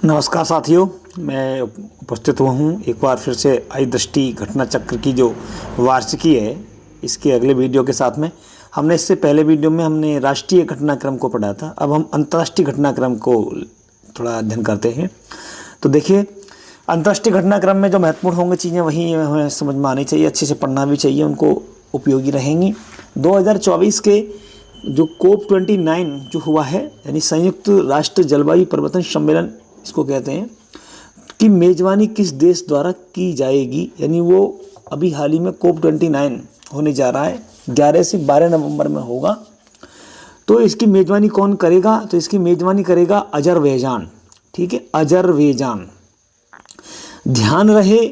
नमस्कार साथियों, मैं उपस्थित हुआ हूँ एक बार फिर से आई दृष्टि घटना चक्र की जो वार्षिकी है इसके अगले वीडियो के साथ में। हमने इससे पहले वीडियो में हमने राष्ट्रीय घटनाक्रम को पढ़ा था, अब हम अंतर्राष्ट्रीय घटनाक्रम को थोड़ा अध्ययन करते हैं। तो देखिए, अंतर्राष्ट्रीय घटनाक्रम में जो महत्वपूर्ण होंगी चीज़ें वही हमें समझ में आनी चाहिए, अच्छे से पढ़ना भी चाहिए, उनको उपयोगी रहेंगी। 2024 के जो COP29 जो हुआ है, यानी संयुक्त राष्ट्र जलवायु परिवर्तन सम्मेलन इसको कहते हैं, कि मेज़बानी किस देश द्वारा की जाएगी, यानी वो अभी हाल ही में COP29 होने जा रहा है, 11 से 12 नवंबर में होगा। तो इसकी मेज़बानी कौन करेगा? तो इसकी मेज़बानी करेगा अजरबैजान। ठीक है, अजरबैजान। ध्यान रहे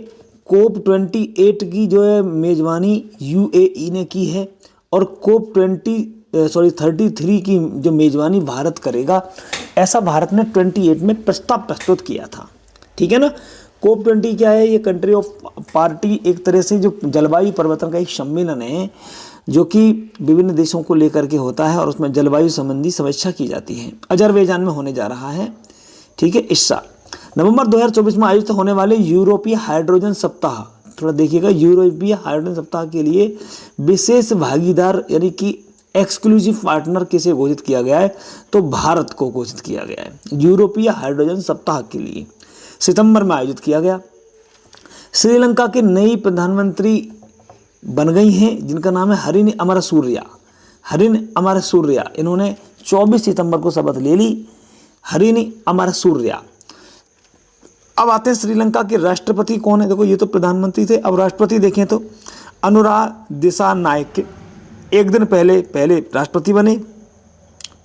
COP28 की जो है मेज़बानी UAE ने की है और COP33 की जो मेज़बानी भारत करेगा, ऐसा भारत ने 28 में प्रस्ताव प्रस्तुत किया था। ठीक है ना। COP20 क्या है? ये कंट्री ऑफ पार्टी एक तरह से जो जलवायु परिवर्तन का एक सम्मेलन है जो कि विभिन्न देशों को लेकर के होता है और उसमें जलवायु संबंधी समीक्षा की जाती है। अजरबैजान में होने जा रहा है। ठीक है, इस साल नवंबर 2024 में आयोजित होने वाले यूरोपीय हाइड्रोजन सप्ताह, थोड़ा देखिएगा, यूरोपीय हाइड्रोजन सप्ताह के लिए विशेष भागीदार यानी कि एक्सक्लूसिव पार्टनर किसे घोषित किया गया है? तो भारत को घोषित किया गया है। यूरोपीय हाइड्रोजन सप्ताह के लिए सितंबर में आयोजित किया गया। श्रीलंका के नई प्रधानमंत्री बन गई हैं जिनका नाम है हरिन अमरसूरिया। हरिन अमरसूरिया, इन्होंने 24 सितंबर को शपथ ले ली। हरिन अमरसूरिया। अब आते हैं श्रीलंका के राष्ट्रपति कौन है। देखो, ये तो प्रधानमंत्री थे, अब राष्ट्रपति देखें तो अनुरा दिसानायके एक दिन पहले राष्ट्रपति बने,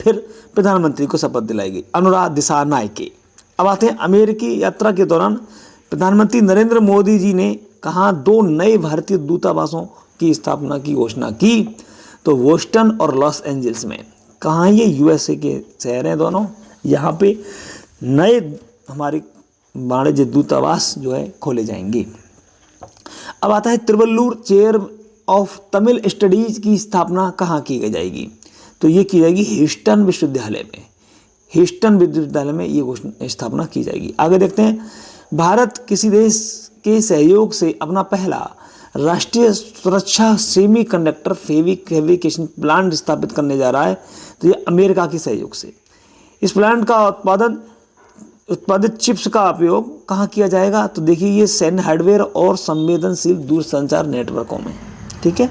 फिर प्रधानमंत्री को शपथ दिलाई गई, अनुराग दिसानायके। अब आते हैं अमेरिकी यात्रा के दौरान प्रधानमंत्री नरेंद्र मोदी जी ने कहाँ 2 नए भारतीय दूतावासों की स्थापना की घोषणा की? तो बोस्टन और लॉस एंजल्स में। कहाँ? ये USA के शहर हैं दोनों। यहाँ पे नए हमारे वाणिज्य दूतावास जो है खोले जाएंगे। अब आता है Tiruvallur chair of Tamil studies की स्थापना कहाँ की जाएगी? तो ये की जाएगी ह्यूस्टन विश्वविद्यालय में। ह्यूस्टन विश्वविद्यालय में ये स्थापना की जाएगी। आगे देखते हैं, भारत किसी देश के सहयोग से अपना पहला राष्ट्रीय सुरक्षा सेमीकंडक्टर फैब्रिकेशन प्लांट स्थापित करने जा रहा है। तो ये अमेरिका के सहयोग से। इस प्लांट का उत्पादित चिप्स का उपयोग कहाँ किया जाएगा? तो देखिए, ये सैन्य हार्डवेयर और संवेदनशील दूरसंचार नेटवर्कों में। ठीक है।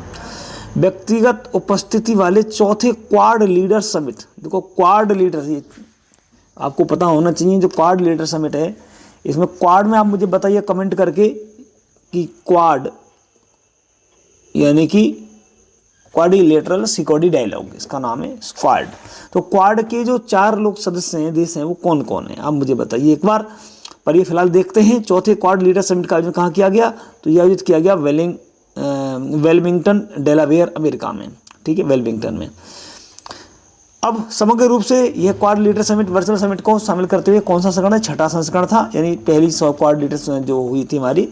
व्यक्तिगत उपस्थिति वाले चौथे क्वाड लीडर समिट। देखो, क्वाड लीडर, ये आपको पता होना चाहिए जो क्वाड लीडर समिट है, इसमें क्वाड में आप मुझे बताइए कमेंट करके कि क्वाड यानी कि क्वाड्रिलेटरल सिक्योरिटी डायलॉग, इसका नाम है क्वाड। तो क्वाड के जो 4 लोग सदस्य हैं, देश हैं, वो कौन कौन है आप मुझे बताइए एक बार। पर ये फिलहाल देखते हैं चौथे क्वाड लीडर समिट का आयोजन कहाँ किया गया? तो ये आयोजित किया गया वेलिंगटन डेलावेयर अमेरिका में। ठीक है, वेलिंगटन में। अब समग्र रूप से यह quad leader summit virtual summit को शामिल करते हुए कौन सा संस्करण है? 6ठा संस्करण था, यानी पहली 100 क्वाड लीडर जो हुई थी हमारी,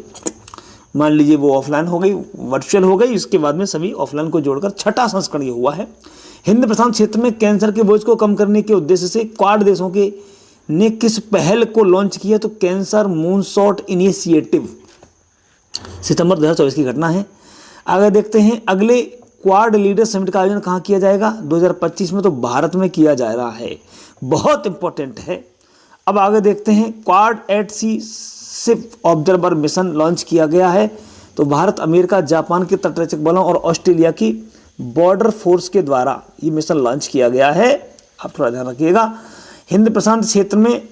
मान लीजिए वो ऑफलाइन हो गई, वर्चुअल हो गई, इसके बाद में सभी ऑफलाइन को जोड़कर 6ठा संस्करण ये हुआ है। हिंद प्रशांत क्षेत्र में कैंसर के बोझ को कम करने के उद्देश्य से क्वाड देशों के ने किस पहल को लॉन्च किया? तो कैंसर मूनशॉट इनिशिएटिव, सितंबर 2024 की घटना है। आगे देखते हैं, अगले क्वाड लीडर समिट का आयोजन कहाँ किया जाएगा? 2025 में। तो भारत में किया जा रहा है, बहुत इंपॉर्टेंट है। अब आगे देखते हैं, क्वाड एट सी शिप ऑब्जर्वर मिशन लॉन्च किया गया है। तो भारत, अमेरिका, जापान के तटरक्षक बलों और ऑस्ट्रेलिया की बॉर्डर फोर्स के द्वारा ये मिशन लॉन्च किया गया है। आप थोड़ा ध्यान रखिएगा। हिंद प्रशांत क्षेत्र में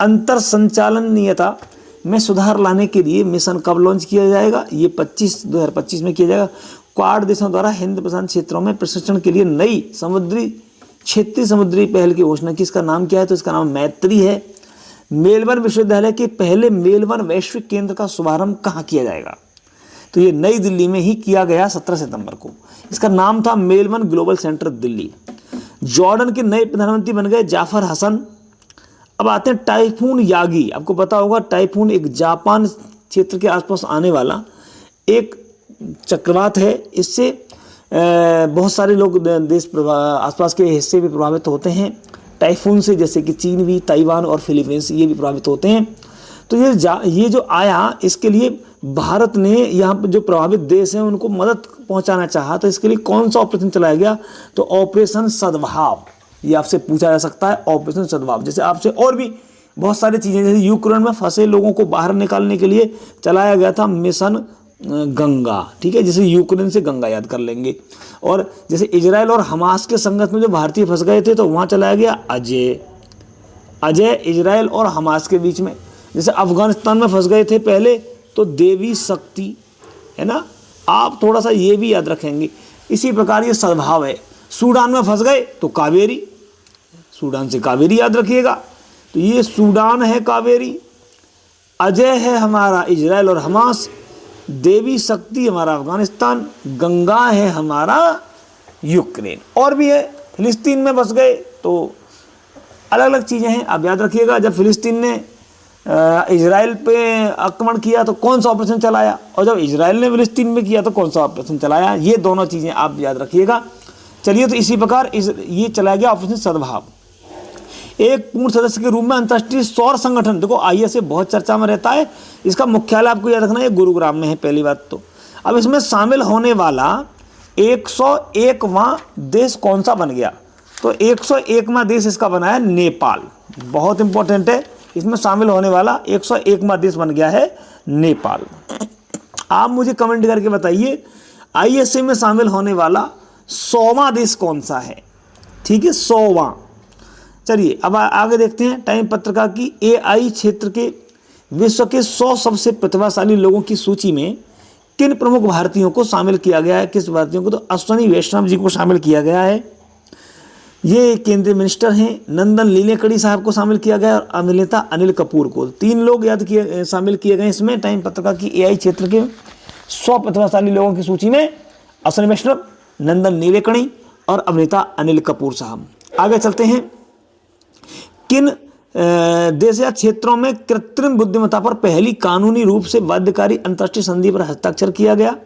अंतर संचालनीयता में सुधार लाने के लिए मिशन कब लॉन्च किया जाएगा? ये 2025 में किया जाएगा। क्वाड देशों द्वारा हिंद प्रशांत क्षेत्रों में प्रशिक्षण के लिए नई क्षेत्रीय समुद्री पहल की घोषणा की। इसका नाम क्या है? तो इसका नाम मैत्री है। मेलबर्न विश्वविद्यालय के पहले मेलबर्न वैश्विक केंद्र का शुभारंभ कहाँ किया जाएगा? तो ये नई दिल्ली में ही किया गया 17 सितंबर को। इसका नाम था Melbourne global centre Delhi. Jordan के नए प्रधानमंत्री बन गए जाफर हसन। अब आते हैं टाइफून यागी। आपको पता होगा, टाइफून एक जापान क्षेत्र के आसपास आने वाला एक चक्रवात है। इससे बहुत सारे लोग देश आसपास के हिस्से भी प्रभावित होते हैं। टाइफून से, जैसे कि चीन भी, ताइवान और फिलीपींस, ये भी प्रभावित होते हैं। तो ये जो आया, इसके लिए भारत ने यहाँ पर जो प्रभावित देश हैं उनको मदद पहुँचाना चाहा, तो इसके लिए कौन सा ऑपरेशन चलाया गया? तो ऑपरेशन सद्भाव, ये आपसे पूछा जा सकता है, ऑपरेशन सद्भाव। जैसे आपसे और भी बहुत सारी चीज़ें, जैसे यूक्रेन में फंसे लोगों को बाहर निकालने के लिए चलाया गया था मिशन गंगा, ठीक है, जैसे यूक्रेन से गंगा याद कर लेंगे। और जैसे इजराइल और हमास के संघर्ष में जो भारतीय फंस गए थे, तो वहाँ चलाया गया अजय, इजराइल और हमास के बीच में। जैसे अफगानिस्तान में फंस गए थे पहले, तो देवी शक्ति, है ना, आप थोड़ा सा ये भी याद रखेंगे। इसी प्रकार ये सद्भाव है। सूडान में फंस गए तो कावेरी, सूडान से कावेरी याद रखिएगा, तो ये सूडान है कावेरी, अजय है हमारा इजराइल और हमास, देवी शक्ति हमारा अफगानिस्तान, गंगा है हमारा यूक्रेन। और भी है, फिलिस्तीन में फंस गए तो अलग अलग चीज़ें हैं, आप याद रखिएगा। जब फिलिस्तीन ने इजराइल पे आक्रमण किया तो कौन सा ऑपरेशन चलाया, और जब इजराइल ने फिलिस्तीन में किया तो कौन सा ऑपरेशन चलाया, ये दोनों चीज़ें आप याद रखिएगा। चलिए, तो इसी प्रकार ये चलाया गया ऑपरेशन सद्भाव। एक पूर्ण सदस्य के रूप में अंतर्राष्ट्रीय सौर संगठन, देखो ISA बहुत चर्चा में रहता है, इसका मुख्यालय आपको याद रखना है गुरुग्राम में है, पहली बात तो। अब इसमें शामिल होने वाला 101वां देश कौन सा बन गया? तो 101वां देश इसका बना है नेपाल, बहुत इंपॉर्टेंट है। इसमें शामिल होने वाला 101वां देश बन गया है नेपाल। आप मुझे कमेंट करके बताइए ISA में शामिल होने वाला 100वां देश कौन सा है? ठीक है, 100वां। चलिए अब आगे देखते हैं। टाइम पत्रिका की AI क्षेत्र के विश्व के 100 सबसे प्रतिभाशाली लोगों की सूची में किन प्रमुख भारतीयों को शामिल किया गया है? किस भारतीयों को? तो अश्वनी वैष्णव जी को शामिल किया गया है, ये केंद्रीय मिनिस्टर हैं। नंदन नीलेकणी साहब को शामिल किया गया और अभिनेता अनिल कपूर को। 3 लोग शामिल किए गए इसमें टाइम पत्रिका की AI क्षेत्र के 100 प्रतिभाशाली लोगों की सूची में, अश्वनी वैष्णव, नंदन नीलेकणी और अभिनेता अनिल कपूर साहब। आगे चलते हैं। किन देश या क्षेत्रों में कृत्रिम बुद्धिमत्ता पर पहली कानूनी रूप से बाध्यकारी अंतर्राष्ट्रीय संधि पर हस्ताक्षर किया गया?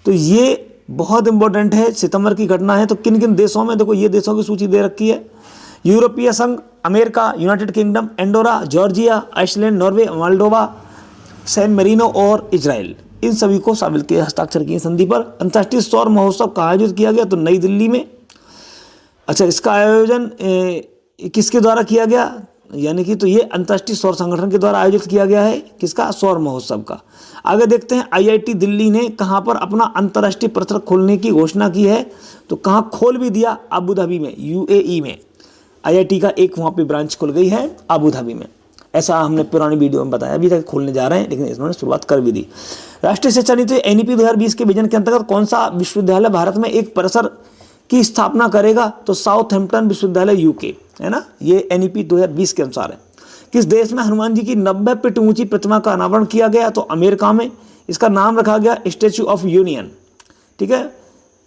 तो ये बहुत इंपॉर्टेंट है, सितंबर की घटना है। तो किन किन देशों में? देखो ये देशों की सूची दे रखी है। यूरोपीय संघ, America, United Kingdom, Andorra, Georgia, Iceland, Norway, Moldova, San Marino और इजराइल, इन सभी को शामिल किए, हस्ताक्षर किए संधि पर। अंतर्राष्ट्रीय सौर महोत्सव कहाँ आयोजित किया गया? तो नई दिल्ली में। अच्छा, इसका आयोजन किसके द्वारा किया गया? यानी कि तो ये अंतर्राष्ट्रीय सौर संगठन के द्वारा आयोजित किया गया है। किसका? सौर महोत्सव का। आगे देखते हैं। IIT दिल्ली ने कहाँ पर अपना अंतर्राष्ट्रीय परिसर खोलने की घोषणा की है? तो कहाँ खोल भी दिया? अबू धाबी में, UAE में। IIT का एक वहाँ पे ब्रांच खुल गई है अबू धाबी में। ऐसा हमने पुरानी वीडियो में बताया, अभी तक खोलने जा रहे हैं, लेकिन इन्होंने शुरुआत कर भी दी। राष्ट्रीय शिक्षा नीति NEP 2020 के विजन के अंतर्गत कौन सा विश्वविद्यालय भारत में एक परिसर की स्थापना करेगा? तो साउथहैम्पटन विश्वविद्यालय UK, है ना, ये NEP 2020 के अनुसार है। किस देश में हनुमान जी की 90 फीट ऊंची प्रतिमा का अनावरण किया गया? तो अमेरिका में। इसका नाम रखा गया स्टैच्यू ऑफ यूनियन, ठीक है,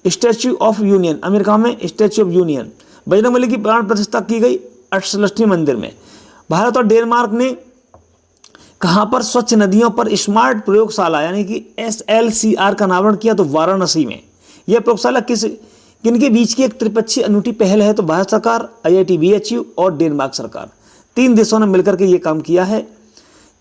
स्टैच्यू ऑफ यूनियन, अमेरिका में स्टैच्यू ऑफ यूनियन। बजरंगबली की प्राण प्रतिष्ठा की गई अष्टलक्ष्मी मंदिर में। भारत और डेनमार्क ने कहाँ पर स्वच्छ नदियों पर स्मार्ट प्रयोगशाला यानी कि SLCR का अनावरण किया? तो वाराणसी में। यह प्रयोगशाला किनके बीच की एक त्रिपक्षीय अनूठी पहल है? तो भारत सरकार, IIT BHU और डेनमार्क सरकार, 3 देशों ने मिलकर के ये काम किया है।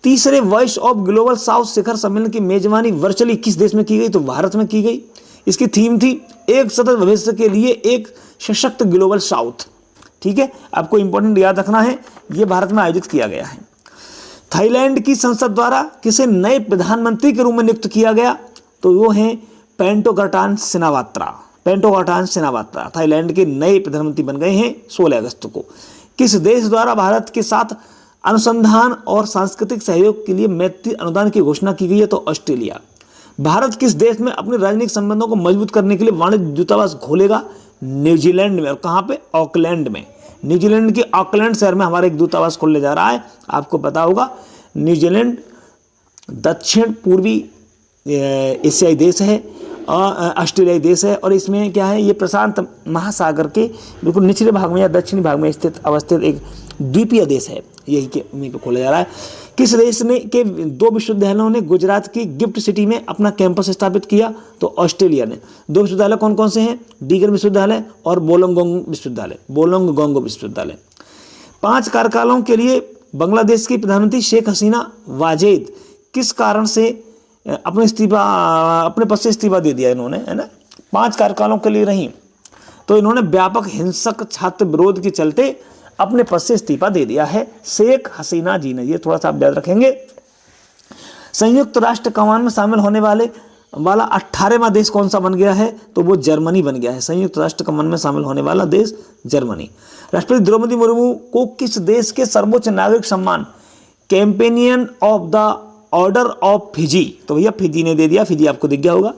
तीसरे वॉइस ऑफ ग्लोबल साउथ शिखर सम्मेलन की मेजबानी वर्चुअली किस देश में की गई? तो भारत में की गई। इसकी थीम थी एक सतत भविष्य के लिए एक सशक्त ग्लोबल साउथ, ठीक है, आपको इंपॉर्टेंट याद रखना है, ये भारत में आयोजित किया गया है। थाईलैंड की संसद द्वारा किसे नए प्रधानमंत्री के रूप में नियुक्त किया गया? तो वो हैं पेंटोगाटान सिनावात्रा। पेंटोगाटान सिनावात्रा थाईलैंड के नए प्रधानमंत्री बन गए हैं 16 अगस्त को। किस देश द्वारा भारत के साथ अनुसंधान और सांस्कृतिक सहयोग के लिए मैत्री अनुदान की घोषणा की गई है? तो ऑस्ट्रेलिया। भारत किस देश में अपने राजनीतिक संबंधों को मजबूत करने के लिए वाणिज्य दूतावास खोलेगा? न्यूजीलैंड में। और कहाँ पे? ऑकलैंड में। न्यूजीलैंड के ऑकलैंड शहर में हमारा एक दूतावास खोलने जा रहा है, आपको पता होगा। न्यूजीलैंड दक्षिण पूर्वी एशियाई देश है, ऑस्ट्रेलियाई देश है, और इसमें क्या है, ये प्रशांत महासागर के बिल्कुल निचले भाग में या दक्षिणी भाग में अवस्थित एक द्वीपीय देश है, यही के वहीं पर खोला जा रहा है। किस देश ने के 2 विश्वविद्यालयों ने गुजरात की गिफ्ट सिटी में अपना कैंपस स्थापित किया? तो ऑस्ट्रेलिया ने। 2 विश्वविद्यालय कौन कौन से हैं? डीगर विश्वविद्यालय और बोलोंगोंग विश्वविद्यालय। 5 कार्यकालों के लिए बांग्लादेश की प्रधानमंत्री शेख हसीना वाजेद किस कारण से अपने पद से इस्तीफा दे दिया इन्होंने, है ना। 5 कार्यकालों के लिए रही तो इन्होंने व्यापक हिंसक छात्र विरोध के चलते अपने पद से इस्तीफा दे दिया है शेख हसीना जी ने। ये थोड़ा सा आप याद रखेंगे। संयुक्त राष्ट्र कमान में शामिल होने वाला 18वां देश कौन सा बन गया है, तो वो जर्मनी बन गया है। संयुक्त राष्ट्र कमान में शामिल होने वाला देश जर्मनी। राष्ट्रपति द्रौपदी मुर्मू को किस देश के सर्वोच्च नागरिक सम्मान companion of the order of Fiji, तो भैया फिजी ने दे दिया। फिजी आपको दिख गया होगा।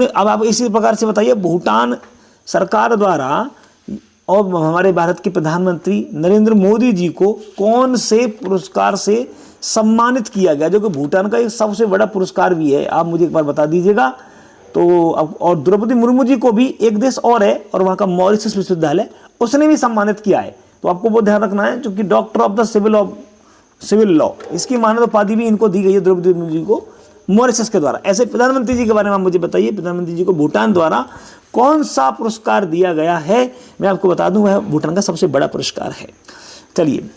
अब आप इसी प्रकार से बताइए, भूटान सरकार द्वारा और हमारे भारत के प्रधानमंत्री नरेंद्र मोदी जी को कौन से पुरस्कार से सम्मानित किया गया, जो कि भूटान का एक सबसे बड़ा पुरस्कार भी है। आप मुझे एक बार बता दीजिएगा। तो अब और द्रौपदी मुर्मू जी को भी एक देश और है, और वहाँ का मॉरिशस विश्वविद्यालय उसने भी सम्मानित किया है। तो आपको वो ध्यान रखना है, क्योंकि doctor of the civil law इसकी मानद उपाधि भी इनको दी गई है द्रौपदी मुर्मू जी को मॉरिशस के द्वारा। ऐसे प्रधानमंत्री जी के बारे में आप मुझे बताइए, प्रधानमंत्री जी को भूटान द्वारा कौन सा पुरस्कार दिया गया है। मैं आपको बता दूं, वह भूटान का सबसे बड़ा पुरस्कार है। चलिए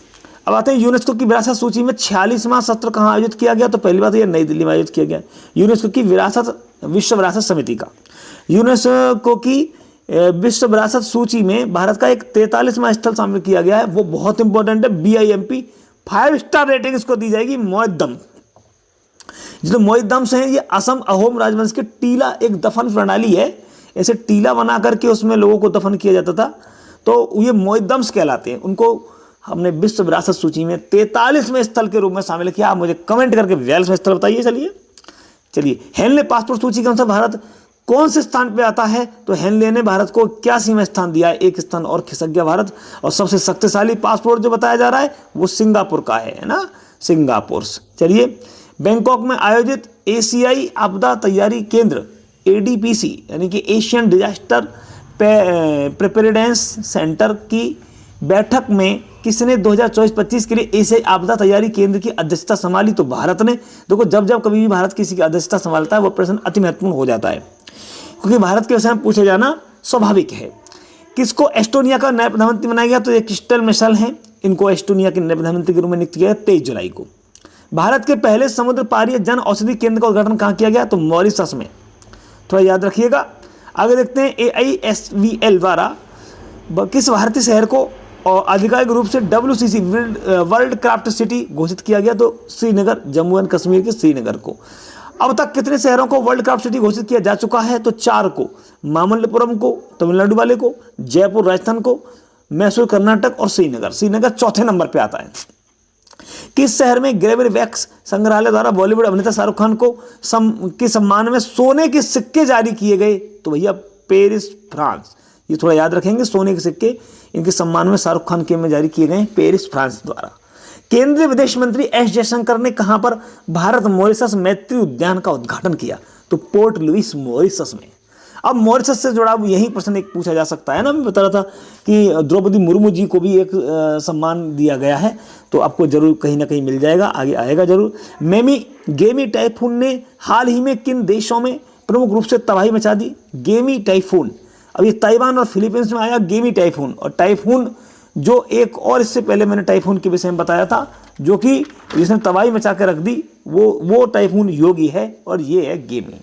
अब आते हैं यूनेस्को की विरासत सूची में 46वां सत्र कहाँ आयोजित किया गया, तो पहली बात यह नई दिल्ली में आयोजित किया गया। यूनेस्को की विश्व विरासत समिति का यूनेस्को की विश्व विरासत सूची में भारत का एक 43वां स्थल शामिल किया गया है। वो बहुत इंपॉर्टेंट है। BIMP 5 स्टार रेटिंग इसको दी जाएगी। मोइद्दम, जो मोइद्दम्स हैं, ये असम अहोम राजवंश के टीला एक दफन प्रणाली है। ऐसे टीला बना करके उसमें लोगों को दफन किया जाता था, तो ये मोइद्दम्स कहलाते हैं। उनको हमने विश्व विरासत सूची में 43वें स्थल के रूप में शामिल किया। आप मुझे कमेंट करके 42वें स्थल बताइए। चलिए हेनले पासपोर्ट सूची के अनुसार भारत कौन से स्थान पे आता है, तो हेनले ने भारत को 81वां स्थान दिया है, एक स्थान और खिसक गया भारत। और सबसे शक्तिशाली पासपोर्ट जो बताया जा रहा है वो सिंगापुर का है ना, सिंगापुर। चलिए बैंकॉक में आयोजित एशियाई आपदा तैयारी केंद्र ADPC यानी कि एशियन डिजास्टर प्रिपेयर्डनेस सेंटर की बैठक में किसने 2024-25 के लिए एशियाई आपदा तैयारी केंद्र की अध्यक्षता संभाली, तो भारत ने। देखो जब कभी भी भारत किसी की अध्यक्षता संभालता है वो प्रश्न अति महत्वपूर्ण हो जाता है, क्योंकि भारत के विषय में पूछे जाना स्वाभाविक है। किसको एस्टोनिया का नया प्रधानमंत्री बनाया गया, तो ये क्रिस्टल मिशेल हैं। इनको एस्टोनिया के नए प्रधानमंत्री के रूप में नियुक्त किया गया 23 जुलाई को। भारत के पहले समुद्र पारीय जन औषधि केंद्र का उद्घाटन कहाँ किया गया, तो मॉरिशस में। थोड़ा याद रखिएगा। आगे देखते हैं AISVL द्वारा किस भारतीय शहर को और आधिकारिक रूप से WCC वर्ल्ड क्राफ्ट सिटी घोषित किया गया, तो श्रीनगर, जम्मू एंड कश्मीर के श्रीनगर को। अब तक कितने शहरों को वर्ल्ड क्राफ्ट सिटी घोषित किया जा चुका है, तो 4 को, मामल्लपुरम को तमिलनाडु वाले को, जयपुर राजस्थान को, मैसूर कर्नाटक और श्रीनगर चौथे नंबर पे आता है। किस शहर में ग्रेविल वैक्स संग्रहालय द्वारा बॉलीवुड अभिनेता शाहरुख खान को के सम्मान में सोने के सिक्के जारी किए गए, तो भैया पेरिस फ्रांस। ये थोड़ा याद रखेंगे, सोने के सिक्के इनके सम्मान में शाहरुख खान के में जारी किए गए पेरिस फ्रांस द्वारा। केंद्रीय विदेश मंत्री S जयशंकर ने कहां पर भारत मॉरिशस मैत्री उद्यान का उद्घाटन किया, तो पोर्ट लुइस मॉरिशस में। अब मॉरिशस से जुड़ा यही प्रश्न एक पूछा जा सकता है ना। मैं बता रहा था कि द्रौपदी मुर्मू जी को भी एक सम्मान दिया गया है, तो आपको जरूर कहीं ना कहीं मिल जाएगा, आगे आएगा जरूर। गेमी टाइफून ने हाल ही में किन देशों में प्रमुख रूप से तबाही मचा दी, गेमी टाइफून। अब ये ताइवान और फिलीपींस में आया गेमी टाइफून। और टाइफून जो एक और इससे पहले मैंने टाइफून के विषय में बताया था, जो कि जिसने तबाही मचा के रख दी, वो टाइफून योगी है, और ये है गेमी।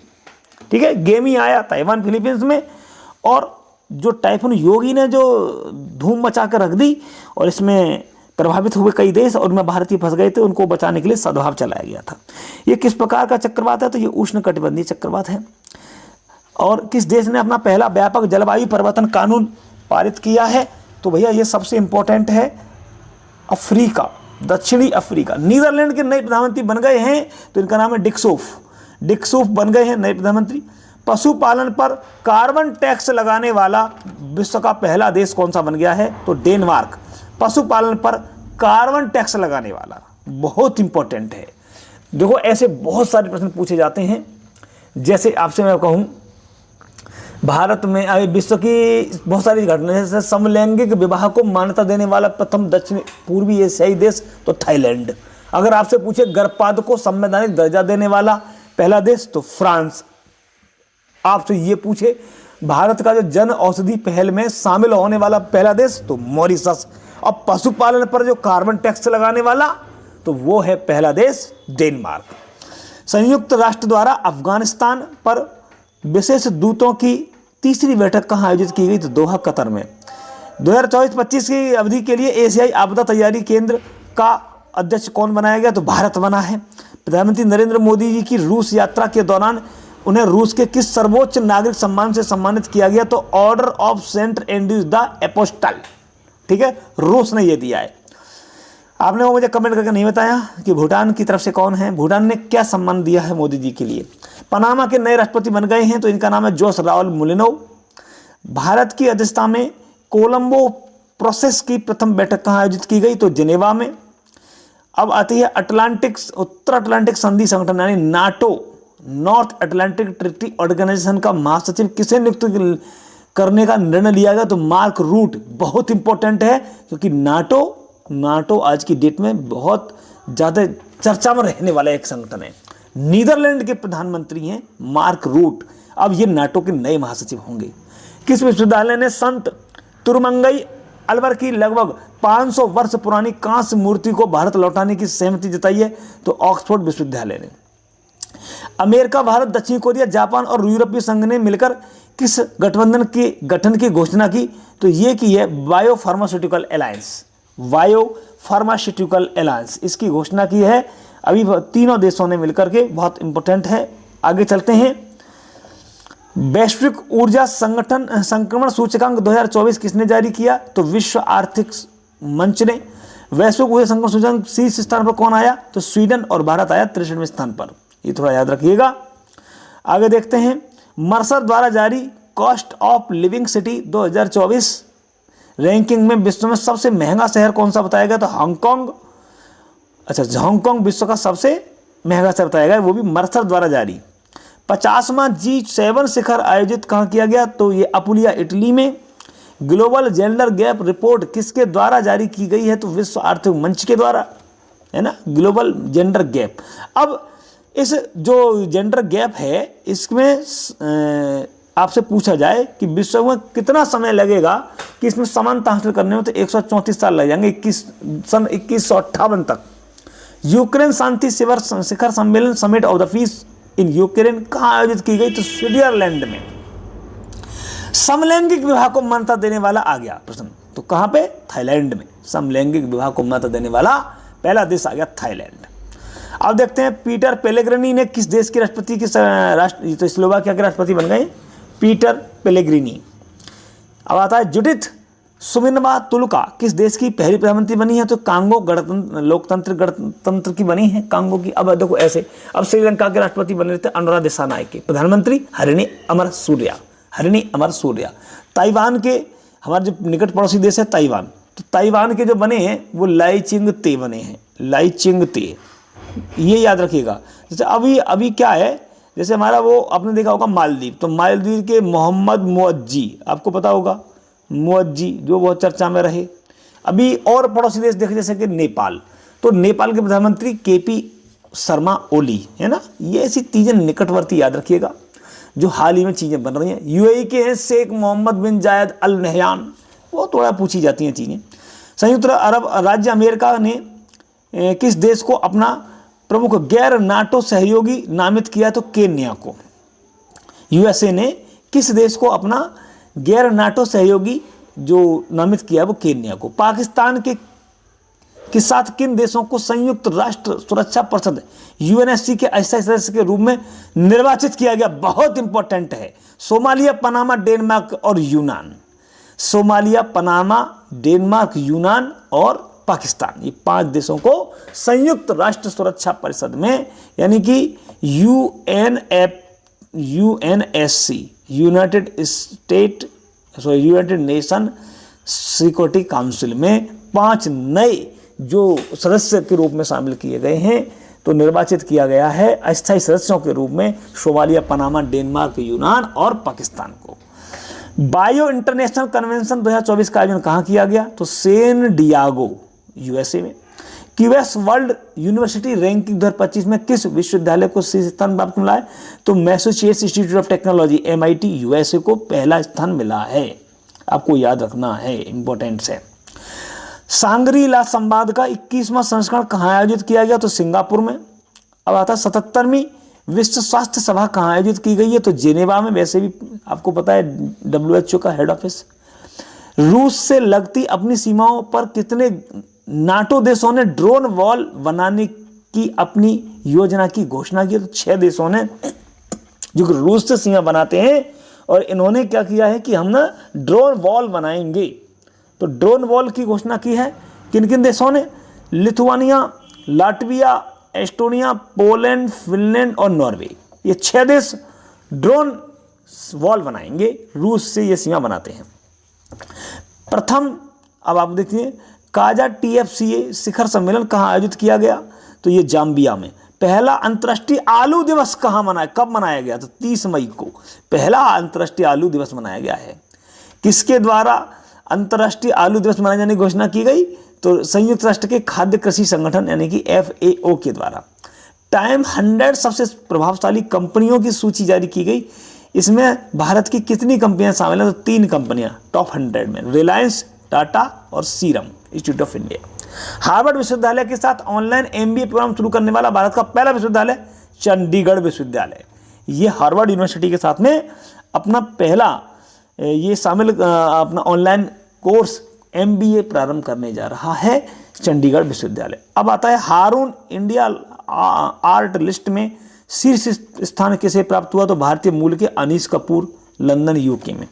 ठीक है, गेमी आया ताइवान फिलीपींस में, और जो टाइफून योगी ने जो धूम मचा कर रख दी, और इसमें प्रभावित हुए कई देश और उनमें भारतीय फंस गए थे, उनको बचाने के लिए सद्भाव चलाया गया था। ये किस प्रकार का चक्रवात है, तो ये उष्णकटिबंधीय चक्रवात है। और किस देश ने अपना पहला व्यापक जलवायु परिवर्तन कानून पारित किया है, तो भैया ये सबसे इंपॉर्टेंट है अफ्रीका, दक्षिणी अफ्रीका। नीदरलैंड के नए प्रधानमंत्री बन गए हैं, तो इनका नाम है डिक सूफ बन गए हैं नए प्रधानमंत्री। पशुपालन पर कार्बन टैक्स लगाने वाला विश्व का पहला देश कौन सा बन गया है, तो डेनमार्क। पशुपालन पर कार्बन टैक्स लगाने वाला, बहुत इंपॉर्टेंट है। देखो ऐसे बहुत सारे प्रश्न पूछे जाते हैं। जैसे आपसे मैं कहूँ, भारत में विश्व की बहुत सारी घटनाएं, जैसे समलैंगिक विवाह को मान्यता देने वाला प्रथम दक्षिण पूर्वी एशियाई देश, तो थाईलैंड। अगर आपसे पूछे गर्भपात को संवैधानिक दर्जा देने वाला पहला देश, तो फ्रांस। आपसे ये पूछे भारत का जो जन औषधि पहल में शामिल होने वाला पहला देश, तो मॉरिशस। और पशुपालन पर जो कार्बन टैक्स लगाने वाला, तो वो है पहला देश डेनमार्क। संयुक्त राष्ट्र द्वारा अफगानिस्तान पर विशेष दूतों की तीसरी बैठक कहाँ आयोजित की गई? तो दोहा, कतर में। 2024-25 की अवधि के लिए एशियाई आपदा तैयारी केंद्र का अध्यक्ष कौन बनाया गया? तो भारत बना है। प्रधानमंत्री नरेंद्र मोदी जी की रूस यात्रा के दौरान उन्हें रूस के किस सर्वोच्च नागरिक सम्मान से सम्मानित किया गया? तो order of Saint Andrews the apostle. ठीक है, रूस ने यह दिया है। आपने वो मुझे कमेंट करके नहीं बताया कि भूटान की तरफ से कौन है, भूटान ने क्या सम्मान दिया है मोदी जी के लिए। पनामा के नए राष्ट्रपति बन गए हैं, तो इनका नाम है जोस राउल मुलिनोव। भारत की अध्यक्षता में कोलंबो प्रोसेस की प्रथम बैठक कहाँ आयोजित की गई? तो जिनेवा में। अब आती है उत्तर अटलांटिक संधि संगठन यानी NATO, North Atlantic Treaty Organization का महासचिव किसे नियुक्त करने का निर्णय लिया गया? तो मार्क रूट। बहुत इंपॉर्टेंट है, क्योंकि नाटो आज की डेट में बहुत ज़्यादा चर्चा में रहने वाला एक संगठन है। नीदरलैंड के प्रधानमंत्री हैं मार्क रूट। अब ये नाटो के नए महासचिव होंगे। किस विश्वविद्यालय ने संत तुरमंगई अलवर की लगभग 500 वर्ष पुरानी कांस्य मूर्ति को भारत लौटाने की सहमति जताई है? तो ऑक्सफोर्ड विश्वविद्यालय ने। अमेरिका, भारत, दक्षिण कोरिया, जापान और यूरोपीय संघ ने मिलकर किस गठबंधन के गठन की घोषणा की? तो ये की है bio pharmaceutical alliance. Bio pharmaceutical alliance, इसकी घोषणा की है अभी तीनों देशों ने मिलकर के। बहुत इंपॉर्टेंट है। आगे चलते हैं। वैश्विक ऊर्जा संगठन संक्रमण सूचकांक 2024 किसने जारी किया? तो विश्व आर्थिक मंच ने। वैश्विक ऊर्जा संक्रमण सूचकांक शीर्ष स्थान पर कौन आया? तो स्वीडन, और भारत आया 63वें स्थान पर। ये थोड़ा याद रखिएगा। आगे देखते हैं। मर्सर द्वारा जारी cost of living city 2024 ranking में विश्व में सबसे महंगा शहर कौन सा बताया गया? तो हांगकांग। अच्छा, हांगकांग विश्व का सबसे महंगा शहर बताया गया, वो भी मर्सर द्वारा जारी। 50वां G7 शिखर आयोजित कहाँ किया गया? तो ये अपुलिया, इटली में। ग्लोबल जेंडर गैप रिपोर्ट किसके द्वारा जारी की गई है? तो विश्व आर्थिक मंच के द्वारा, है ना, ग्लोबल जेंडर गैप। अब इस जो जेंडर गैप है, इसमें आपसे पूछा जाए कि विश्व में कितना समय लगेगा कि इसमें समानता हासिल करने में, तो 134 साल लग जाएंगे, सन 2158 तक। यूक्रेन शांति शिखर सम्मेलन summit of the peace in Ukraine कहाँ आयोजित की गई? तो स्विट्जरलैंड में। समलैंगिक विवाह को मान्यता देने वाला आ गया प्रश्न, तो कहाँ पे? थाईलैंड में। समलैंगिक विवाह को मान्यता देने वाला पहला देश आ गया थाईलैंड। अब देखते हैं, पीटर पेलेग्रिनी ने किस देश के राष्ट्रपति की तो स्लोवाकिया के राष्ट्रपति बन गए पीटर पेलेग्रिनी। अब आता है जुडिथ सुमिनवा तुलका किस देश की पहली प्रधानमंत्री बनी है? तो कांगो गणतंत्र की बनी है, कांगो की। अब देखो ऐसे, अब श्रीलंका के राष्ट्रपति बने थे अनुरा दिसानायके, प्रधानमंत्री हरिणी अमर सूर्या। ताइवान के हमारे जो निकट पड़ोसी देश है ताइवान, तो ताइवान के जो बने हैं वो लाई चिंग ते बने हैं, लाई चिंग ते, ये याद रखिएगा। जैसे अभी क्या है, जैसे हमारा वो आपने देखा होगा मालदीव, तो मालदीव के मोहम्मद मुअज्जी, आपको पता होगा मुअज्जी, जो बहुत चर्चा में रहे। अभी और पड़ोसी देश देखे जैसे कि नेपाल, तो नेपाल के प्रधानमंत्री केपी शर्मा ओली, है ना। ये ऐसी चीज़ें निकटवर्ती याद रखिएगा जो हाल ही में चीज़ें बन रही हैं। यूएई के हैं शेख मोहम्मद बिन जायद अल नहयान, वो थोड़ा पूछी जाती हैं चीज़ें। संयुक्त अरब राज्य अमेरिका ने किस देश को अपना प्रमुख गैर नाटो सहयोगी नामित किया? तो केन्या को। यूएसए ने किस देश को अपना गैर नाटो सहयोगी जो नामित किया वो केन्या को। पाकिस्तान के साथ किन देशों को संयुक्त राष्ट्र सुरक्षा परिषद यूएनएससी के अस्थायी सदस्य के रूप में निर्वाचित किया गया? बहुत इंपॉर्टेंट है, सोमालिया, पनामा, डेनमार्क और यूनान। सोमालिया, पनामा, डेनमार्क, यूनान और पाकिस्तान, ये 5 देशों को संयुक्त राष्ट्र सुरक्षा परिषद में, यानी कि UNSC, United nation security council में 5 नए जो सदस्य के रूप में शामिल किए गए हैं, तो निर्वाचित किया गया है अस्थायी सदस्यों के रूप में सोमालिया, पनामा, डेनमार्क, यूनान और पाकिस्तान को। बायो इंटरनेशनल कन्वेंशन 2024 का आयोजन कहाँ किया गया? तो सैन डियागो, यूएसए में। क्यूएस वर्ल्ड यूनिवर्सिटी रैंकिंग 2025 में किस विश्वविद्यालय को शीर्ष स्थान प्राप्त मिला है? तो Massachusetts institute of technology MIT USA को पहला स्थान मिला है, आपको याद रखना है, इंपॉर्टेंट है। सांगरी ला संवाद का 21वां संस्करण कहाँ आयोजित किया गया? तो सिंगापुर में। अब आता है 77वीं विश्व स्वास्थ्य सभा कहाँ आयोजित की गई है? तो जेनेवा में। वैसे भी आपको पता है WHO का हेड ऑफिस। रूस से लगती अपनी सीमाओं पर कितने नाटो देशों ने ड्रोन वॉल बनाने की अपनी योजना की घोषणा की? तो 6 देशों ने, जो रूस से सीमा बनाते हैं, और इन्होंने क्या किया है कि हम ना ड्रोन वॉल बनाएंगे। तो ड्रोन वॉल की घोषणा की है किन किन देशों ने? Lithuania, Latvia, Estonia, Poland, Finland और नॉर्वे। ये 6 देश ड्रोन वॉल बनाएंगे, रूस से ये सीमा बनाते हैं। प्रथम, अब आप देखिए, काजा TFCA शिखर सम्मेलन कहाँ आयोजित किया गया? तो ये जाम्बिया में। पहला अंतर्राष्ट्रीय आलू दिवस कब मनाया गया? तो 30 मई को पहला अंतर्राष्ट्रीय आलू दिवस मनाया गया है। किसके द्वारा अंतर्राष्ट्रीय आलू दिवस मनाए जाने की घोषणा की गई? तो संयुक्त राष्ट्र के खाद्य कृषि संगठन यानी कि FAO के द्वारा। टाइम 100 सबसे प्रभावशाली कंपनियों की सूची जारी की गई। इसमें भारत की कितनी कंपनियां शामिल हैं? तो 3 कंपनियां टॉप 100 में, रिलायंस, टाटा और serum institute of India. Harvard विश्वविद्यालय के साथ ऑनलाइन MBA प्रोग्राम शुरू करने वाला भारत का पहला विश्वविद्यालय चंडीगढ़ विश्वविद्यालय। ये हार्वर्ड यूनिवर्सिटी के साथ में अपना पहला ये शामिल अपना ऑनलाइन कोर्स MBA प्रारंभ करने जा रहा है, चंडीगढ़ विश्वविद्यालय। अब आता है हारून इंडिया आर्ट लिस्ट में शीर्ष स्थान किसे प्राप्त हुआ? तो भारतीय मूल के अनीश कपूर, लंदन UK में।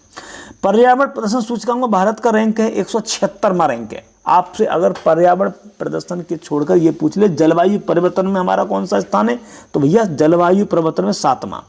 पर्यावरण प्रदर्शन सूचकांक में भारत का रैंक है 176वां रैंक है। आपसे अगर पर्यावरण प्रदर्शन के छोड़कर ये पूछ ले जलवायु परिवर्तन में हमारा कौन सा स्थान है, तो भैया जलवायु परिवर्तन में 7वां।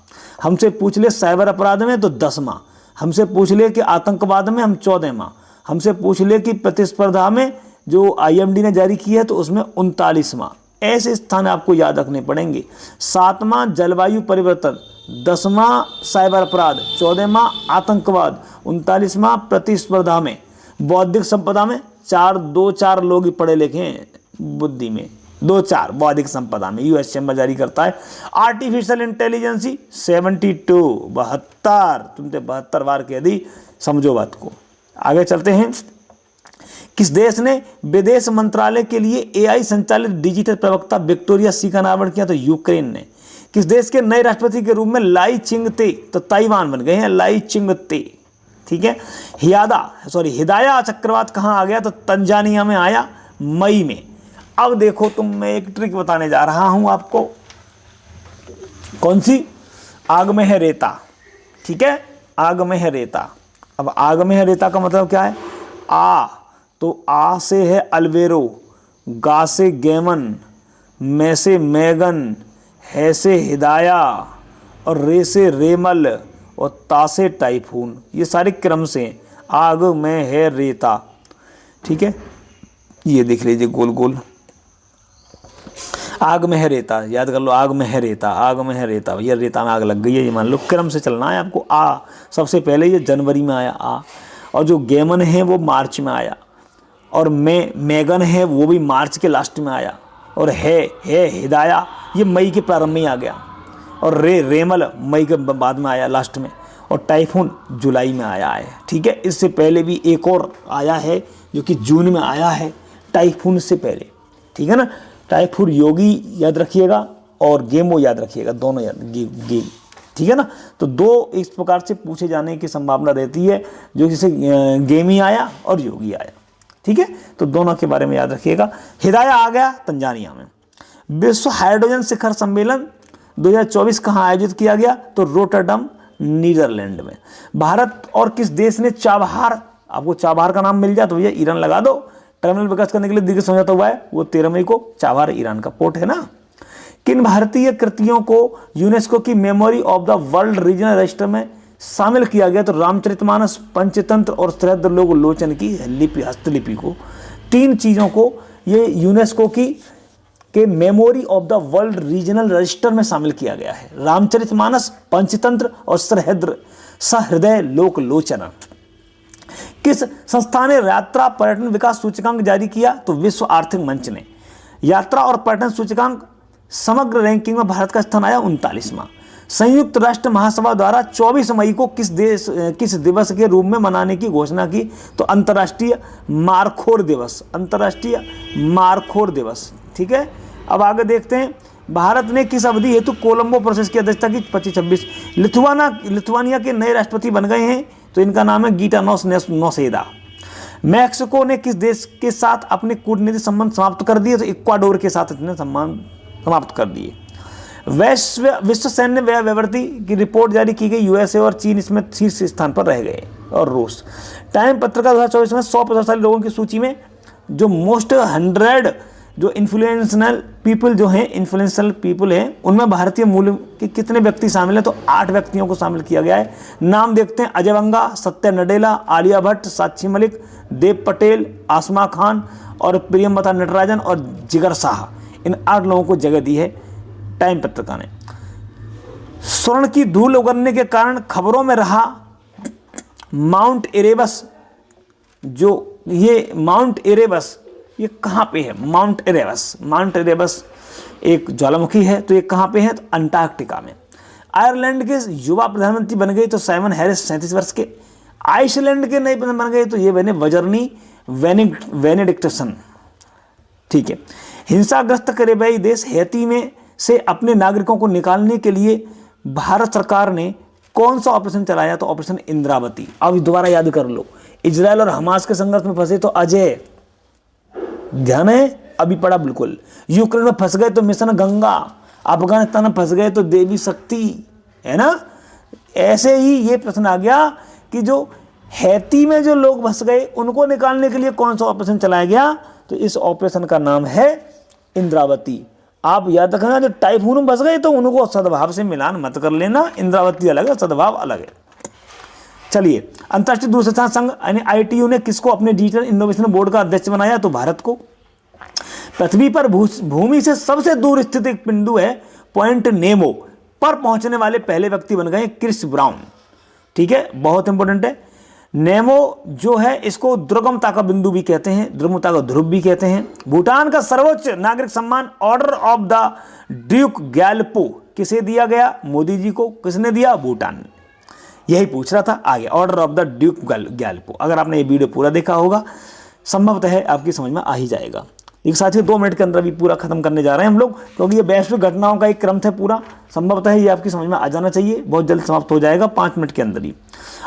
हमसे पूछ ले साइबर अपराध में तो 10वां। हमसे पूछ ले कि आतंकवाद में हम 14वां। हमसे पूछ ले कि प्रतिस्पर्धा में जो IMD ने जारी की है तो उसमें 39वां। ऐसे स्थान आपको याद रखने पड़ेंगे। 7वां जलवायु परिवर्तन, 10वां साइबर अपराध, 14वां आतंकवाद, 39वां प्रतिस्पर्धा में, बौद्धिक संपदा में 4 लोग ही पढ़े लिखे हैं बुद्धि में, 2-4 बौद्धिक संपदा में US चैम्बर जारी करता है। आर्टिफिशियल इंटेलिजेंसी 72 तुमने 72 बार कह दी, समझो बात को। आगे चलते हैं। किस देश ने विदेश मंत्रालय के लिए AI संचालित डिजिटल प्रवक्ता विक्टोरिया सी का नामकरण किया? तो यूक्रेन ने। किस देश के नए राष्ट्रपति के रूप में लाई चिंगते, तो ताइवान बन गए हैं लाई चिंगते, ठीक है। हिदाया चक्रवात कहाँ आ गया? तो तंजानिया में आया, मई में। अब देखो मैं एक ट्रिक बताने जा रहा हूं आपको। कौन सी? आग में है रेता, ठीक है, आग में है रेता। अब आग में है रेता का मतलब क्या है? तो आ से है अल्वेरो, गा से गैमन, मैं से मैगन, है से हिदाया और रे से रेमल और ता से टाइफून। ये सारे क्रम से हैं। आग में है रेता, ठीक है, ये देख लीजिए गोल गोल। आग में है रेता, याद कर लो, आग में है रेता, आग में है रेता। भैया रेता में आग लग गई है, ये मान लो। क्रम से चलना है आपको। आ सबसे पहले ये जनवरी में आया आ, और जो गेमन है वो मार्च में आया, और मैगन है वो भी मार्च के लास्ट में आया, और है हिदाया ये मई के प्रारंभ में ही आ गया, और रेमल मई के बाद में आया लास्ट में, और टाइफून जुलाई में आया है, ठीक है। इससे पहले भी एक और आया है जो कि जून में आया है, टाइफून से पहले, ठीक है ना। टाइफून योगी याद रखिएगा और गेमो याद रखिएगा, दोनों याद गे, ठीक है ना। तो 2 इस प्रकार से पूछे जाने की संभावना रहती है, जो जैसे गेमी आया और योगी आया, ठीक है। तो दोनों के बारे में याद रखिएगा। हिदाया आ गया तंजानिया में। विश्व हाइड्रोजन शिखर सम्मेलन 2024 कहाँ आयोजित किया गया? तो रोटरडम, नीदरलैंड में। भारत और किस देश ने चाबहार, आपको चाबहार का नाम मिल जाए तो भैया ईरान लगा दो। टर्मिनल विकास करने के लिए दिग्गज समझौता हुआ है, वो 13 मई को। चाबहार ईरान का पोर्ट है ना। किन भारतीय कृतियों को यूनेस्को की memory of the world regional register में शामिल किया गया? तो रामचरितमानस, पंचतंत्र और सहस्त्र लोक लोचन की लिपि, हस्तलिपि को, 3 चीजों को ये यूनेस्को के memory of the world regional register में शामिल किया गया है। रामचरितमानस, पंचतंत्र और सहृदय लोक लोचन। किस संस्था ने यात्रा पर्यटन विकास सूचकांक जारी किया? तो विश्व आर्थिक मंच ने। यात्रा और पर्यटन सूचकांक समग्र रैंकिंग में भारत का स्थान आया 39वां। संयुक्त राष्ट्र महासभा द्वारा 24 मई को किस दिवस के रूप में मनाने की घोषणा की? तो अंतर्राष्ट्रीय मारखोर दिवस, अंतर्राष्ट्रीय मारखोर दिवस। ठीक है, अब आगे देखते हैं। भारत ने किस अवधि हेतु कोलंबो प्रोसेस की अध्यक्षता की? 25-26। लिथुआनिया के नए राष्ट्रपति बन गए हैं, तो इनका नाम है गीटानोस नौसेदा। मैक्सिको ने किस देश के साथ अपने कूटनीतिक संबंध समाप्त कर दिए? तो इक्वाडोर के साथ इतने संबंध समाप्त कर दिए। विश्व सैन्य व्यवधि की रिपोर्ट जारी की गई, यूएसए और चीन इसमें शीर्ष स्थान पर रह गए, और रूस। टाइम पत्रिका 2024 में 100 प्रतिशाली लोगों की सूची में जो मोस्ट 100 जो इन्फ्लुएंशियल पीपल हैं, उनमें भारतीय मूल के कितने व्यक्ति शामिल हैं? तो 8 व्यक्तियों को शामिल किया गया है। नाम देखते हैं। अजय बंगा, सत्या नडेला, आलिया भट्ट, साक्षी मलिक, देव पटेल, आसमा खान और प्रियमवता नटराजन और जिगर शाह, इन 8 लोगों को जगह दी है टाइम पत्रिका ने। स्वर्ण की धूल उगरने के कारण खबरों में रहा माउंट एरेबस, जो ये माउंट एरेबस ये कहाँ पे है? माउंट एरेबस एक ज्वालामुखी है, तो ये कहाँ पे है? तो अंटार्कटिका में। आयरलैंड के युवा प्रधानमंत्री बन गए तो साइमन हैरिस 37 वर्ष के। आइसलैंड के नए प्रधान बन गए तो ये बने वजरनी वेनेडिक्टसन। ठीक है। हिंसाग्रस्त करेबियाई देश हैती में से अपने नागरिकों को निकालने के लिए भारत सरकार ने कौन सा ऑपरेशन चलाया? तो ऑपरेशन इंद्रावती। अब दोबारा याद कर लो, इजराइल और हमास के संघर्ष में फंसे तो अजय, ध्यान है, अभी पड़ा बिल्कुल। यूक्रेन में फंस गए तो मिशन गंगा, अफगानिस्तान में फंस गए तो देवी शक्ति, है ना। ऐसे ही ये प्रश्न आ गया कि जो हैती में जो लोग फंस गए उनको निकालने के लिए कौन सा ऑपरेशन चलाया गया? तो इस ऑपरेशन का नाम है इंद्रावती। आप याद रखना, जो टाइफून में फंस गए तो उनको सद्भाव से मिलान मत कर लेना, इंद्रावती अलग है, सद्भाव अलग है। चलिए, अंतर्राष्ट्रीय दूरसंचार संघ यानी ITU ने किसको अपने डिजिटल इनोवेशन बोर्ड का अध्यक्ष बनाया? तो भारत को। पृथ्वी पर भूमि से सबसे दूर स्थित एक बिंदु है पॉइंट नेमो पर पहुंचने वाले पहले व्यक्ति बन गए क्रिस ब्राउन। ठीक है, बहुत इंपॉर्टेंट है। नेमो जो है इसको दुर्गमता का बिंदु भी कहते हैं, दुर्गमता का ध्रुव भी कहते हैं। भूटान का सर्वोच्च नागरिक सम्मान order of the Duke Gyalpo किसे दिया गया? मोदी जी को। किसने दिया? भूटान। यही पूछ रहा था आगे, order of the Duke Gyalpo. अगर आपने ये वीडियो पूरा देखा होगा संभवतः है आपकी समझ में आ ही जाएगा। एक साथियों 2 मिनट के अंदर भी पूरा खत्म करने जा रहे हैं हम लोग, क्योंकि ये वैश्विक घटनाओं का एक क्रम था पूरा, संभवतः ये आपकी समझ में आ जाना चाहिए। बहुत जल्द समाप्त हो जाएगा 5 मिनट के अंदर ही।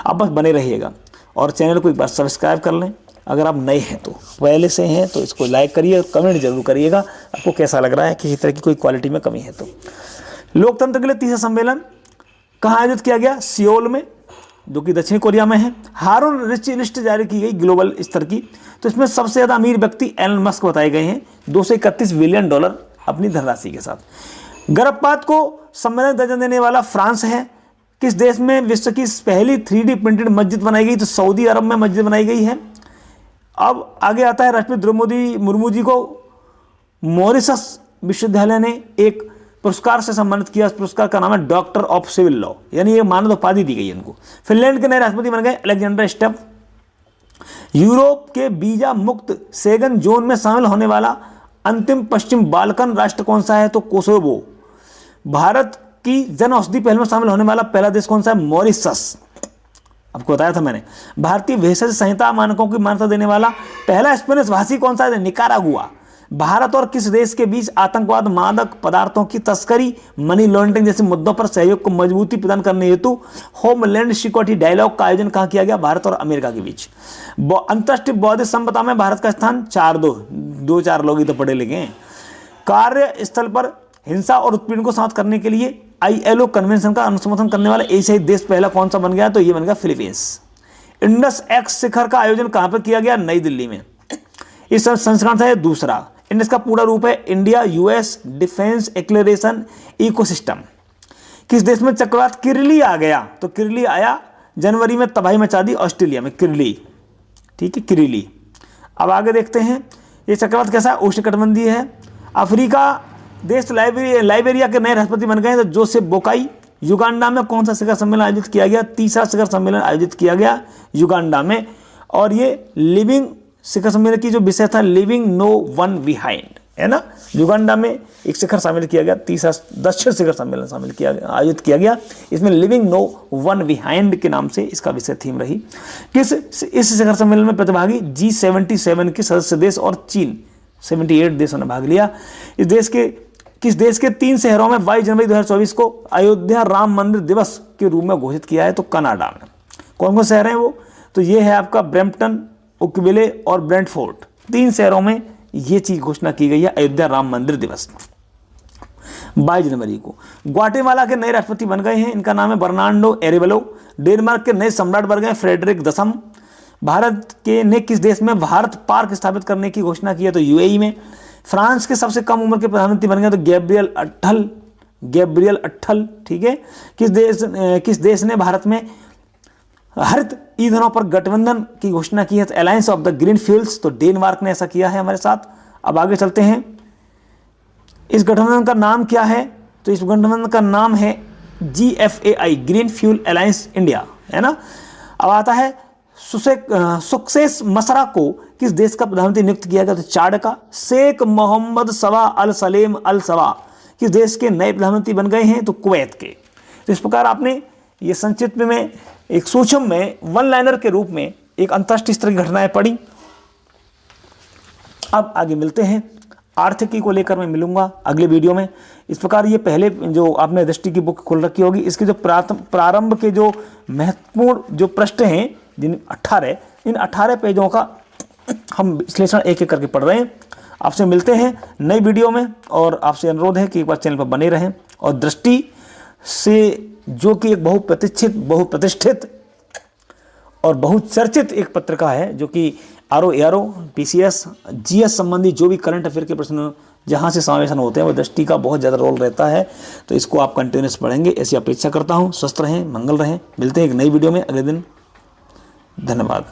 आप बस बने रहिएगा और चैनल को एक बार सब्सक्राइब कर लें। अगर आप नए हैं तो, पहले से हैं तो इसको लाइक करिए, कमेंट जरूर करिएगा आपको कैसा लग रहा है, किसी तरह की कोई क्वालिटी में कमी है तो। लोकतंत्र के लिए 3रा सम्मेलन कहाँ आयोजित किया गया? सियोल में, जो कि दक्षिण कोरिया में है। हारून लिस्ट जारी की गई ग्लोबल स्तर की, तो इसमें सबसे ज़्यादा अमीर व्यक्ति एलन मस्क बताए गए हैं, $231 बिलियन अपनी धनराशि के साथ। गर्भपात को संवैधानिक दर्जा देने वाला फ्रांस है। किस देश में विश्व की पहली 3D प्रिंटेड मस्जिद बनाई गई? तो सऊदी अरब में मस्जिद बनाई गई है। अब आगे आता है, राष्ट्रपति द्रौपदी मुर्मू जी को मॉरिशस विश्वविद्यालय ने एक पुरस्कार से सम्मानित किया। इस पुरस्कार का नाम है डॉक्टर ऑफ सिविल लॉ, यानी ये मानद उपाधि दी गई इनको। फिनलैंड के नए राष्ट्रपति बन गए अलेक्जेंडर स्टब। यूरोप के वीजा मुक्त सेगन जोन में शामिल होने वाला अंतिम पश्चिम बाल्कन राष्ट्र कौन सा है? तो कोसोवो। भारत की जन औषधि पहल में शामिल होने वाला पहला देश कौन सा है? मॉरिशस। आपको बताया था मैंने। भारतीय भेषज संहिता मानकों की मान्यता देने वाला पहला स्पेनिश भाषी कौन सा है? निकारागुआ। भारत और किस देश के बीच आतंकवाद, मादक पदार्थों की तस्करी, मनी लॉन्ड्रिंग जैसे मुद्दों पर सहयोग को मजबूती प्रदान करने हेतु होमलैंड सिक्योरिटी डायलॉग का आयोजन कहाँ किया गया? भारत और अमेरिका के बीच। अंतर्राष्ट्रीय बौद्धिक संपदा में भारत का स्थान 4-2 लोग ही तो पढ़े लिखे हैं। कार्यस्थल पर हिंसा और उत्पीड़न को समाप्त करने के लिए ILO कन्वेंशन का अनुसमर्थन करने वाला एशियाई देश पहला कौन सा बन गया? तो ये बन गया फिलीपींस। इंडस एक्स शिखर का आयोजन कहाँ पर किया गया? नई दिल्ली में। इस संस्करण से दूसरा। इंडस का पूरा रूप है इंडिया US डिफेंस एक्लेरेशन इकोसिस्टम। किस देश में चक्रवात किरली आ गया? तो किरली आया जनवरी में, तबाही मचा दी ऑस्ट्रेलिया में, किरली। ठीक है, किरली। अब आगे देखते हैं ये चक्रवात कैसा है? उष्णकटिबंधीय है। अफ्रीका देश लाइबेरिया के नए राष्ट्रपति बन गए तो जोसेफ बोकाई। युगांडा में कौन सा शिखर सम्मेलन आयोजित किया गया? 3रा शिखर सम्मेलन आयोजित किया गया युगांडा में, और ये लिविंग शिखर सम्मेलन की जो विषय था लिविंग नो वन बिहाइंड, है ना। युगांडा में एक शिखर शामिल किया गया, 30 दक्षिण शिखर सम्मेलन आयोजित किया गया। इसमें लिविंग नो वन बिहाइंड के नाम से इसका विषय थीम रही। इस शिखर सम्मेलन में प्रतिभागी G77 के सदस्य देश और चीन 78 देशों ने भाग लिया। किस देश के 3 शहरों में 22 जनवरी 2024 को अयोध्या राम मंदिर दिवस के रूप में घोषित किया है? तो कनाडा में। कौन कौन शहर हैं वो? तो ये है आपका ब्रैम्पटन, ओकविले और ब्रेंटफोर्ड। 3 शहरों में ये चीज घोषणा की गई है अयोध्या राम मंदिर दिवस 22 जनवरी को। ग्वाटेमाला के नए राष्ट्रपति बन गए हैं, इनका नाम है बर्नार्डो एरेवेलो। डेनमार्क के नए सम्राट बन गए फ्रेडरिक 10। भारत के ने किस देश में भारत पार्क स्थापित करने की घोषणा की है? तो यूएई में। फ्रांस के सबसे कम उम्र के प्रधानमंत्री बन गए तो गैब्रियल अट्टल, ठीक है। किस देश ने भारत में हरित ईंधनों पर गठबंधन की घोषणा की है? तो alliance of the green fuels, तो डेनमार्क ने ऐसा किया है हमारे साथ। अब आगे चलते हैं, इस गठबंधन का नाम क्या है? तो इस गठबंधन का नाम है GFAI, green fuel alliance India, है ना। अब आता है सक्सेस मसरा को किस देश का प्रधानमंत्री नियुक्त किया गया? तो चाड का। शेख मोहम्मद सवा अल सलेम अल सवा किस देश के नए प्रधानमंत्री बन गए हैं? तो कुवैत के। तो इस प्रकार आपने ये संक्षिप्त में एक सूक्ष्म में वन लाइनर के रूप में एक अंतर्राष्ट्रीय स्तर की घटनाएं पढ़ी। अब आगे मिलते हैं, आर्थिकी को लेकर मैं मिलूंगा अगले वीडियो में। इस प्रकार ये पहले जो आपने दृष्टि की बुक खोल रखी होगी, इसके जो प्रारंभ के जो महत्वपूर्ण जो पृष्ठ हैं, इन 18 पेजों का हम विश्लेषण एक एक करके पढ़ रहे हैं। आपसे मिलते हैं नई वीडियो में, और आपसे अनुरोध है कि एक बार चैनल पर बने रहें। और दृष्टि से जो कि एक बहुप्रतिष्ठित और बहुचर्चित एक पत्रिका है, जो कि RO, PCS, GS संबंधी जो भी करंट अफेयर के प्रश्न जहाँ से समावेशन होते हैं, वो दृष्टि का बहुत ज़्यादा रोल रहता है। तो इसको आप कंटिन्यूस पढ़ेंगे, ऐसी अपेक्षा करता हूँ। स्वस्थ रहें, मंगल रहें। मिलते हैं एक नई वीडियो में अगले दिन। धन्यवाद।